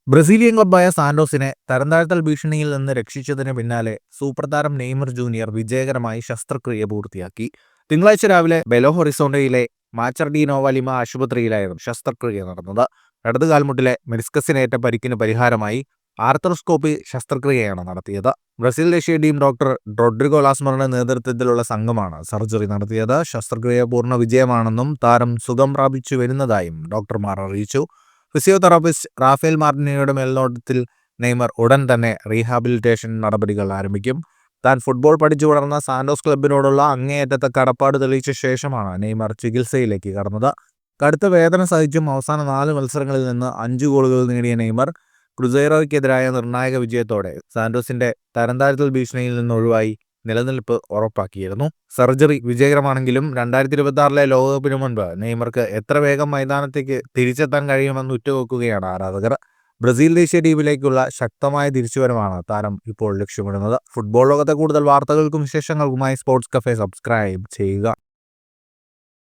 Brazilian ക്ലബ്ബായ സാന്റോസിനെ തരംതാഴ്ത്തൽ ഭീഷണിയിൽ നിന്ന് രക്ഷിച്ചതിന് പിന്നാലെ സൂപ്പർ താരം നെയ്മർ ജൂനിയർ വിജയകരമായി ശസ്ത്രക്രിയ പൂർത്തിയാക്കി. തിങ്കളാഴ്ച രാവിലെ ബെലോ ഹൊറിസോണ്ടയിലെ മാച്ചർഡീനോ വലിമ ആശുപത്രിയിലായിരുന്നു ശസ്ത്രക്രിയ നടന്നത്. ഇടത് കാൽമുട്ടിലെ മെനിസ്കസിനേറ്റ പരിക്കിന് പരിഹാരമായി ആർത്രോസ്കോപ്പി ശസ്ത്രക്രിയയാണ് നടത്തിയത്. ബ്രസീൽ ദേശീയ ടീം ഡോക്ടർ റോഡ്രിഗോ ലാസ്മറിന്റെ നേതൃത്വത്തിലുള്ള സംഘമാണ് സർജറി നടത്തിയത്. ശസ്ത്രക്രിയ പൂർണ്ണ വിജയമാണെന്നും താരം സുഖം പ്രാപിച്ചു വരുന്നതായും ഡോക്ടർമാർ അറിയിച്ചു. ഫിസിയോതെറാപ്പിസ്റ്റ് റാഫേൽ മാർട്ടിനയുടെ മേൽനോട്ടത്തിൽ നെയ്മർ ഉടൻ തന്നെ റീഹാബിലിറ്റേഷൻ നടപടികൾ ആരംഭിക്കും. താൻ ഫുട്ബോൾ പഠിച്ചു വളർന്ന സാന്റോസ് ക്ലബിനോടുള്ള അങ്ങേയറ്റത്തെ കടപ്പാട് തെളിയിച്ച ശേഷമാണ് നെയ്മർ ചികിത്സയിലേക്ക് കടന്നത്. കടുത്ത വേദന സഹിച്ചും അവസാന 4 മത്സരങ്ങളിൽ നിന്ന് 5 ഗോളുകൾ നേടിയ നെയ്മർ ക്രുസൈറോയ്ക്കെതിരായ നിർണായക വിജയത്തോടെ സാന്റോസിന്റെ തരംതാഴ്ത്തൽ ഭീഷണിയിൽ നിന്ന് ഒഴിവായി നിലനിൽപ്പ് ഉറപ്പാക്കിയിരുന്നു. സർജറി വിജയകരമാണെങ്കിലും 2026 ലോകകപ്പിന് മുൻപ് നെയ്മർക്ക് എത്ര വേഗം മൈതാനത്തേക്ക് തിരിച്ചെത്താൻ കഴിയുമെന്ന് ഉറ്റുനോക്കുകയാണ് ആരാധകർ. ബ്രസീൽ ദേശീയ ടീമിലേക്കുള്ള ശക്തമായ തിരിച്ചുവരവാണ് താരം ഇപ്പോൾ ലക്ഷ്യമിടുന്നത്. ഫുട്ബോൾ ലോകത്തെ കൂടുതൽ വാർത്തകൾക്കും വിശേഷങ്ങൾക്കുമായി സ്പോർട്സ് കഫേ സബ്സ്ക്രൈബ് ചെയ്യുക.